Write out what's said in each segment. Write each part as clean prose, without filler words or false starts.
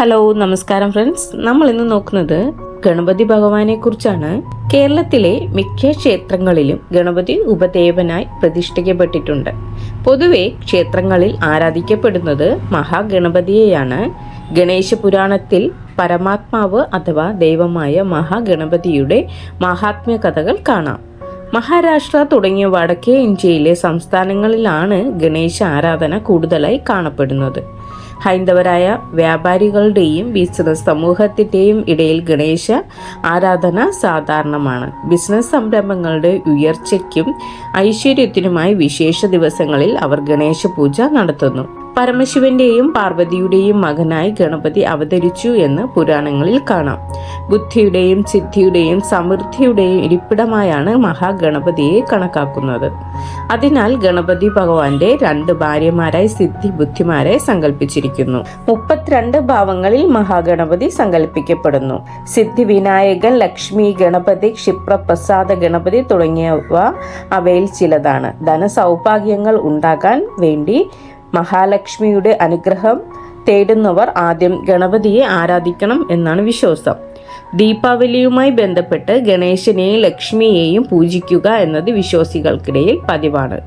Hello, നമസ്കാരം friends. നമ്മൾ ഇന്ന് നോക്കുന്നത് ഗണപതി ഭഗവാനെ കുറിച്ചാണ്. കേരളത്തിലെ മിക്ക ക്ഷേത്രങ്ങളിലും ഗണപതി ഉപദേവനായി പ്രതിഷ്ഠിക്കപ്പെട്ടിട്ടുണ്ട്. പൊതുവെ ക്ഷേത്രങ്ങളിൽ ആരാധിക്കപ്പെടുന്നത് മഹാഗണപതിയെയാണ്. ഗണേശ പുരാണത്തിൽ പരമാത്മാവ് അഥവാ ദൈവമായ മഹാഗണപതിയുടെ മഹാത്മ്യ കഥകൾ കാണാം. മഹാരാഷ്ട്ര തുടങ്ങിയ വടക്കേ ഇന്ത്യയിലെ സംസ്ഥാനങ്ങളിലാണ് ഗണേശ ആരാധന കൂടുതലായി കാണപ്പെടുന്നത്. ഹൈന്ദവരായ വ്യാപാരികളുടെയും ബിസിനസ് സമൂഹത്തിൻ്റെയും ഇടയിൽ ഗണേശ ആരാധന സാധാരണമാണ്. ബിസിനസ് സംരംഭങ്ങളുടെ ഉയർച്ചയ്ക്കും ഐശ്വര്യത്തിനുമായി വിശേഷ ദിവസങ്ങളിൽ അവർ ഗണേശ പൂജ നടത്തുന്നു. പരമശിവന്റെയും പാർവതിയുടെയും മകനായി ഗണപതി അവതരിച്ചു എന്ന് പുരാണങ്ങളിൽ കാണാം. ബുദ്ധിയുടെയും സിദ്ധിയുടെയും സമൃദ്ധിയുടെയും ഇരിപ്പിടമായാണ് മഹാഗണപതിയെ കണക്കാക്കുന്നത്. അതിനാൽ ഗണപതി ഭഗവാന്റെ 2 ഭാര്യമാരായി സിദ്ധി ബുദ്ധിമാരെ സങ്കല്പിച്ചിരിക്കുന്നു. 32 ഭാവങ്ങളിൽ മഹാഗണപതി സങ്കല്പിക്കപ്പെടുന്നു. സിദ്ധി വിനായകൻ, ലക്ഷ്മി ഗണപതി, ക്ഷിപ്രപ്രസാദ ഗണപതി തുടങ്ങിയവ അവയിൽ ചിലതാണ്. ധനസൗഭാഗ്യങ്ങൾ ഉണ്ടാകാൻ വേണ്ടി മഹാലക്ഷ്മിയുടെ അനുഗ്രഹം തേടുന്നവർ ആദ്യം ഗണപതിയെ ആരാധിക്കണം എന്നാണ് വിശ്വാസം. ദീപാവലിയുമായി ബന്ധപ്പെട്ട് ഗണേശനെയും ലക്ഷ്മിയെയും പൂജിക്കുക എന്നത് വിശ്വാസികൾക്കിടയിൽ പതിവാണ്.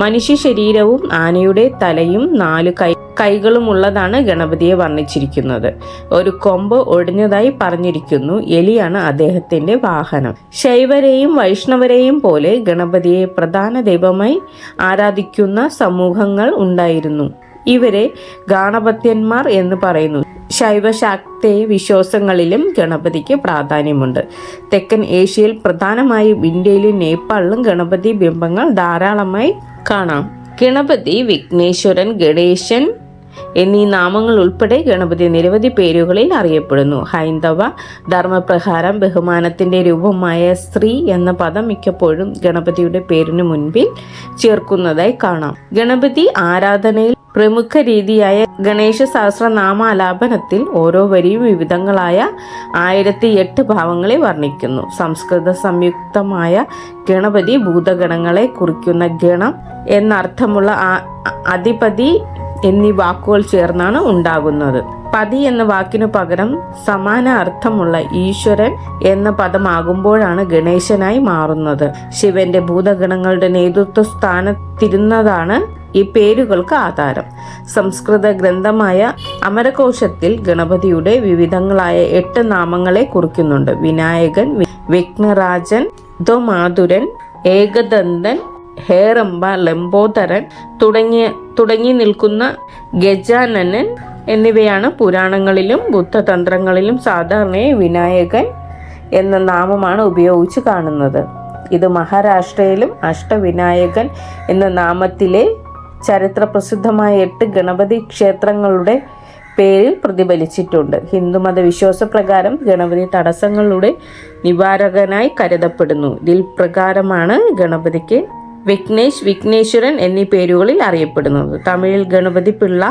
മനുഷ്യ ശരീരവും ആനയുടെ തലയും 4 കൈകളുമുള്ളതാണ് ഗണപതിയെ വർണ്ണിച്ചിരിക്കുന്നത്. ഒരു കൊമ്പ് ഒടിഞ്ഞതായി പറഞ്ഞിരിക്കുന്നു. എലിയാണ് അദ്ദേഹത്തിന്റെ വാഹനം. ശൈവരെയും വൈഷ്ണവരെയും പോലെ ഗണപതിയെ പ്രധാന ദൈവമായി ആരാധിക്കുന്ന സമൂഹങ്ങൾ ഉണ്ടായിരുന്നു. ഇവരെ ഗാണപത്യന്മാർ എന്ന് പറയുന്നു. ശൈവശാക്തേ വിശ്വാസങ്ങളിലും ഗണപതിക്ക് പ്രാധാന്യമുണ്ട്. തെക്കൻ ഏഷ്യയിൽ, പ്രധാനമായും ഇന്ത്യയിലും നേപ്പാളിലും ഗണപതി ബിംബങ്ങൾ ധാരാളമായി കാണാം. ഗണപതി, വിഘ്നേശ്വരൻ, ഗണേശൻ എന്നീ നാമങ്ങൾ ഉൾപ്പെടെ ഗണപതി നിരവധി പേരുകളിൽ അറിയപ്പെടുന്നു. ഹൈന്ദവ ധർമ്മപ്രകാരം ബഹുമാനത്തിന്റെ രൂപമായ സ്ത്രീ എന്ന പദം മിക്കപ്പോഴും ഗണപതിയുടെ പേരിനു മുൻപിൽ ചേർക്കുന്നതായി കാണാം. ഗണപതി ആരാധനയിൽ പ്രമുഖ രീതിയായ ഗണേശ സഹസ്രനാമാലാപനത്തിൽ ഓരോ വരിയും വിവിധങ്ങളായ 1008 ഭാവങ്ങളെ വർണ്ണിക്കുന്നു. സംസ്കൃത സംയുക്തമായ ഗണപതി ഭൂതഗണങ്ങളെ കുറിക്കുന്ന ഗണം എന്നർത്ഥമുള്ള അധിപതി എന്നീ വാക്കുകൾ ചേർന്നാണ് ഉണ്ടാകുന്നത്. പതി എന്ന വാക്കിനു പകരം സമാന അർത്ഥമുള്ള ഈശ്വരൻ എന്ന പദമാകുമ്പോഴാണ് ഗണേശനായി മാറുന്നത്. ശിവന്റെ ഭൂതഗണങ്ങളുടെ നേതൃത്വ സ്ഥാനത്തിരുന്നതാണ് ഈ പേരുകൾക്ക് ആധാരം. സംസ്കൃത ഗ്രന്ഥമായ അമരകോശത്തിൽ ഗണപതിയുടെ വിവിധങ്ങളായ 8 നാമങ്ങളെ കുറിക്കുന്നുണ്ട്. വിനായകൻ, വിഘ്നരാജൻ, ദ്വമാതുരൻ, ഏകദന്തൻ, ഹേറംബ, ലംബോദരൻ തുടങ്ങി നിൽക്കുന്ന ഗജാനനൻ എന്നിവയാണ് പുരാണങ്ങളിലും ബുദ്ധതന്ത്രങ്ങളിലും സാധാരണയായി വിനായകൻ എന്ന നാമമാണ് ഉപയോഗിച്ച് കാണുന്നത്. ഇത് മഹാരാഷ്ട്രയിലും അഷ്ടവിനായകൻ എന്ന നാമത്തിലെ ചരിത്രപ്രസിദ്ധമായ 8 ഗണപതി ക്ഷേത്രങ്ങളുടെ പേരിൽ പ്രതിഫലിച്ചിട്ടുണ്ട്. ഹിന്ദുമത വിശ്വാസപ്രകാരം ഗണപതി തടസ്സങ്ങളുടെ നിവാരകനായി കരുതപ്പെടുന്നു. ഇതിൽ പ്രകാരമാണ് ഗണപതിക്ക് വിഘ്നേഷ്, വിഘ്നേശ്വരൻ എന്നീ പേരുകളിൽ അറിയപ്പെടുന്നത്. തമിഴിൽ ഗണപതി പിള്ള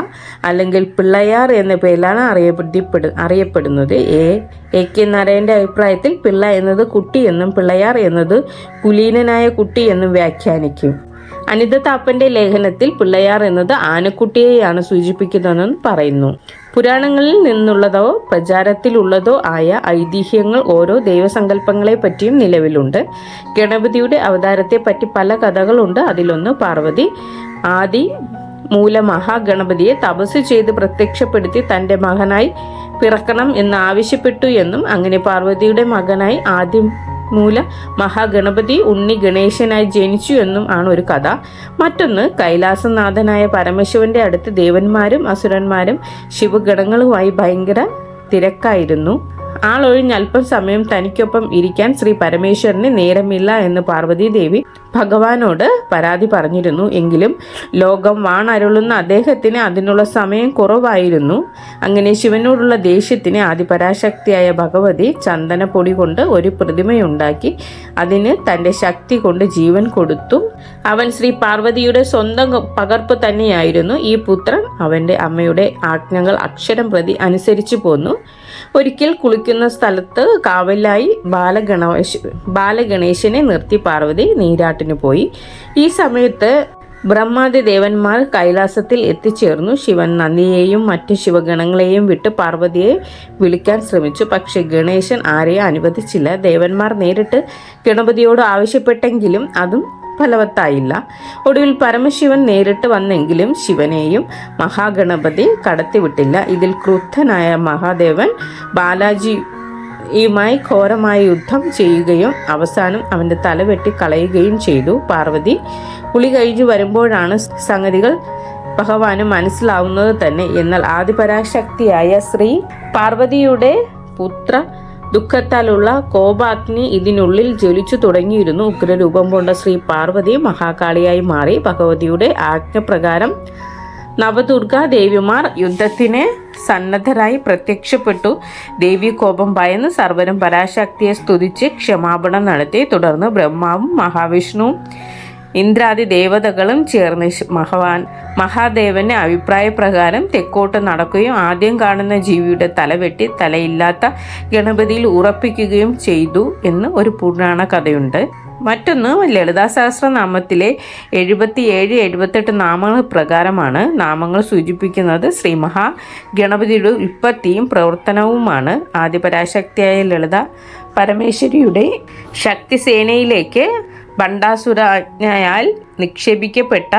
അല്ലെങ്കിൽ പിള്ളയാർ എന്ന പേരിലാണ് അറിയപ്പെടുന്നത്. കെ നാരായണന്റെ അഭിപ്രായത്തിൽ പിള്ള എന്നത് കുട്ടി എന്നും പിള്ളയാർ എന്നത് കുലീനനായ കുട്ടി എന്നും വ്യാഖ്യാനിക്കും. അനിത താപ്പന്റെ ലേഖനത്തിൽ പിള്ളയാർ എന്നത് ആനക്കുട്ടിയെയാണ് സൂചിപ്പിക്കുന്നതെന്ന് പറയുന്നു. പുരാണങ്ങളിൽ നിന്നുള്ളതോ പ്രചാരത്തിലുള്ളതോ ആയ ഐതിഹ്യങ്ങൾ ഓരോ ദൈവസങ്കല്പങ്ങളെ പറ്റിയും നിലവിലുണ്ട്. ഗണപതിയുടെ അവതാരത്തെ പറ്റി പല കഥകളുണ്ട്. അതിലൊന്ന്, പാർവതി ആദി മൂല മഹാഗണപതിയെ തപസ് ചെയ്ത് പ്രത്യക്ഷപ്പെടുത്തി തൻ്റെ മകനായി പിറക്കണം എന്ന് ആവശ്യപ്പെട്ടു എന്നും അങ്ങനെ പാർവതിയുടെ മകനായി ആദി മൂല മഹാഗണപതി ഉണ്ണി ഗണേശനായി ജനിച്ചു എന്നും ആണ് ഒരു കഥ. മറ്റൊന്ന്, കൈലാസനാഥനായ പരമശിവന്റെ അടുത്ത് ദേവന്മാരും അസുരന്മാരും ശിവഗണങ്ങളുമായി ഭയങ്കര തിരക്കായിരുന്നു. ആളൊഴിഞ്ഞ് അല്പം സമയം തനിക്കൊപ്പം ഇരിക്കാൻ ശ്രീ പരമേശ്വരന് നേരമില്ല എന്ന് പാർവതി ദേവി ഭഗവാനോട് പരാതി പറഞ്ഞിരുന്നു. എങ്കിലും ലോകം വാണരുളുന്ന അദ്ദേഹത്തിന് അതിനുള്ള സമയം കുറവായിരുന്നു. അങ്ങനെ ശിവനോടുള്ള ദേഷ്യത്തിന് ആദിപരാശക്തിയായ ഭഗവതി ചന്ദനപ്പൊടി കൊണ്ട് ഒരു പ്രതിമയുണ്ടാക്കി അതിന് തൻ്റെ ശക്തി കൊണ്ട് ജീവൻ കൊടുത്തു. അവൻ ശ്രീ പാർവതിയുടെ സ്വന്തം പകർപ്പ് തന്നെയായിരുന്നു. ഈ പുത്രൻ അവൻ്റെ അമ്മയുടെ ആജ്ഞകൾ അക്ഷരം പ്രതി അനുസരിച്ചു പോന്നു. ഒരിക്കൽ കുളിക്കുന്ന സ്ഥലത്ത് കാവലായി ബാലഗണേശനെ നിർത്തി പാർവതി നീരാട്ടിന് പോയി. ഈ സമയത്ത് ബ്രഹ്മാദി ദേവന്മാർ കൈലാസത്തിൽ എത്തിച്ചേർന്നു. ശിവൻ നന്ദിയെയും മറ്റ് ശിവഗണങ്ങളെയും വിട്ട് പാർവതിയെ വിളിക്കാൻ ശ്രമിച്ചു. പക്ഷെ ഗണേശൻ ആരെയും അനുവദിച്ചില്ല. ദേവന്മാർ നേരിട്ട് ഗണപതിയോട് ആവശ്യപ്പെട്ടെങ്കിലും അതും ഫലവത്തായില്ല. ഒടുവിൽ പരമശിവൻ നേരിട്ട് വന്നെങ്കിലും ശിവനെയും മഹാഗണപതി കടത്തിവിട്ടില്ല. ഇതിൽ ക്രുദ്ധനായ മഹാദേവൻ ബാലാജിയുമായി ഘോരമായ യുദ്ധം ചെയ്യുകയും അവസാനം അവൻ്റെ തല വെട്ടി കളയുകയും ചെയ്തു. പാർവതി കുളി കഴിഞ്ഞു വരുമ്പോഴാണ് സംഗതികൾ ഭഗവാന് മനസ്സിലാവുന്നത് തന്നെ. എന്നാൽ ആദിപരാശക്തിയായ ശ്രീ പാർവതിയുടെ പുത്ര ദുഃഖത്താലുള്ള കോപാഗ്നി ഇതിനുള്ളിൽ ജ്വലിച്ചു തുടങ്ങിയിരുന്നു. ഉഗ്രരൂപം കൊണ്ട ശ്രീ പാർവതി മഹാകാളിയായി മാറി. ഭഗവതിയുടെ ആജ്ഞപ്രകാരം നവദുർഗ ദേവിമാർ യുദ്ധത്തിന് സന്നദ്ധരായി പ്രത്യക്ഷപ്പെട്ടു. ദേവി കോപം ഭയന്ന് സർവരും പരാശക്തിയെ സ്തുതിച്ച് ക്ഷമാപണം നടത്തി. തുടർന്ന് ബ്രഹ്മാവും മഹാവിഷ്ണുവും ഇന്ദ്രാദി ദേവതകളും ചേർന്ന് മഹാദേവന്റെ അഭിപ്രായപ്രകാരം തെക്കോട്ട് നടക്കുകയും ആദ്യം കാണുന്ന ജീവിയുടെ തലവെട്ടി തലയില്ലാത്ത ഗണപതിയിൽ ഉറപ്പിക്കുകയും ചെയ്തു എന്ന് ഒരു പുരാണ കഥയുണ്ട്. മറ്റൊന്ന് ലളിതാ സഹസ്രനാമത്തിലെ 77-78 നാമങ്ങൾ പ്രകാരമാണ്. നാമങ്ങൾ സൂചിപ്പിക്കുന്നത് ശ്രീ മഹാഗണപതിയുടെ ഉൽപ്പത്തിയും പ്രവർത്തനവുമാണ്. ആദിപരാശക്തിയായ ലളിത പരമേശ്വരിയുടെ ശക്തിസേനയിലേക്ക് ഭണ്ഡാസുരാജ്ഞയാൽ നിക്ഷേപിക്കപ്പെട്ട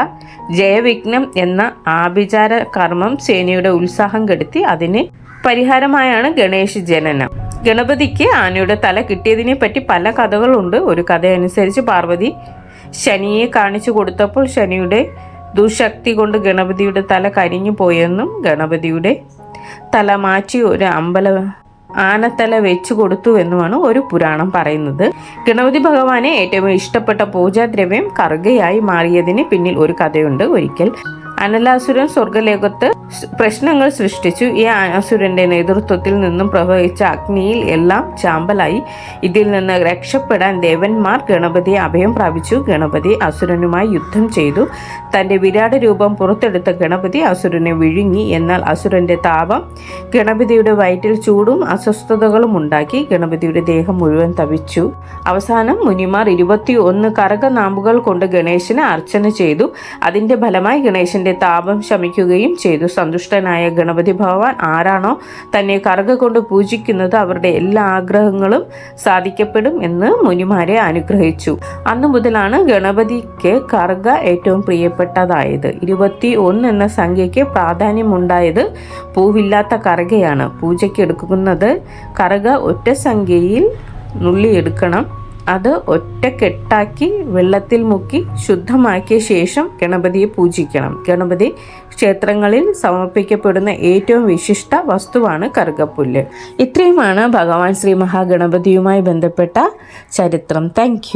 ജയവിഘ്നം എന്ന ആഭിചാര കർമ്മം സേനയുടെ ഉത്സാഹം കെടുത്തി. അതിന് പരിഹാരമായാണ് ഗണേശ ജനനം. ഗണപതിക്ക് ആനയുടെ തല കിട്ടിയതിനെ പറ്റി പല കഥകളുണ്ട്. ഒരു കഥയനുസരിച്ച് പാർവതി ശനിയെ കാണിച്ചു കൊടുത്തപ്പോൾ ശനിയുടെ ദുശക്തി കൊണ്ട് ഗണപതിയുടെ തല കരിഞ്ഞു പോയെന്നും ഗണപതിയുടെ തല മാറ്റി ഒരു ആനത്തല വെച്ചു കൊടുത്തു എന്നുമാണ് ഒരു പുരാണം പറയുന്നത്. ഗണപതി ഭഗവാനെ ഏറ്റവും ഇഷ്ടപ്പെട്ട പൂജാദ്രവ്യം കറുകയായി മാറിയതിന് പിന്നിൽ ഒരു കഥയുണ്ട്. ഒരിക്കൽ അനലാസുരൻ സ്വർഗലോകത്ത് പ്രശ്നങ്ങൾ സൃഷ്ടിച്ചു. ഈ അസുരന്റെ നേതൃത്വത്തിൽ നിന്നും പ്രവഹിച്ച അഗ്നിയിൽ എല്ലാം ചാമ്പലായി. ഇതിൽ നിന്ന് രക്ഷപ്പെടാൻ ദേവന്മാർ ഗണപതിയെ അഭയം പ്രാപിച്ചു. ഗണപതി അസുരനുമായി യുദ്ധം ചെയ്തു. തന്റെ വിരാട രൂപം പുറത്തെടുത്ത ഗണപതി അസുരനെ വിഴുങ്ങി. എന്നാൽ അസുരന്റെ താപം ഗണപതിയുടെ വയറ്റിൽ ചൂടും അസ്വസ്ഥതകളും ഉണ്ടാക്കി. ഗണപതിയുടെ ദേഹം മുഴുവൻ തപിച്ചു. അവസാനം മുനിമാർ 21 കറകനാമ്പുകൾ കൊണ്ട് ഗണേശന് അർച്ചന ചെയ്തു. അതിന്റെ ഫലമായി ഗണേശന്റെ താപം ശമിക്കുകയും ചെയ്തു. സന്തുഷ്ടനായ ഗണപതി ഭഗവാൻ ആരാണോ തന്നെ കറുക കൊണ്ട് പൂജിക്കുന്നത് അവരുടെ എല്ലാ ആഗ്രഹങ്ങളും സാധിക്കപ്പെടും എന്ന് മുനിമാരെ അനുഗ്രഹിച്ചു. അന്നു മുതലാണ് ഗണപതിക്ക് കറുക ഏറ്റവും പ്രിയപ്പെട്ടതായത്. 21 എന്ന സംഖ്യയ്ക്ക് പ്രാധാന്യമുണ്ടായത് പൂവില്ലാത്ത കറുകയാണ്. പൂജയ്ക്ക് എടുക്കുന്നത് കറുക ഒറ്റ സംഖ്യയിൽ നുള്ളിയെടുക്കണം. അത് ഒറ്റക്കെട്ടാക്കി വെള്ളത്തിൽ മുക്കി ശുദ്ധമാക്കിയ ശേഷം ഗണപതിയെ പൂജിക്കണം. ഗണപതി ക്ഷേത്രങ്ങളിൽ സമർപ്പിക്കപ്പെടുന്ന ഏറ്റവും വിശിഷ്ട വസ്തുവാണ് കറുകപ്പുല്ല്. ഇത്രയുമാണ് ഭഗവാൻ ശ്രീ മഹാഗണപതിയുമായി ബന്ധപ്പെട്ട ചരിത്രം. താങ്ക്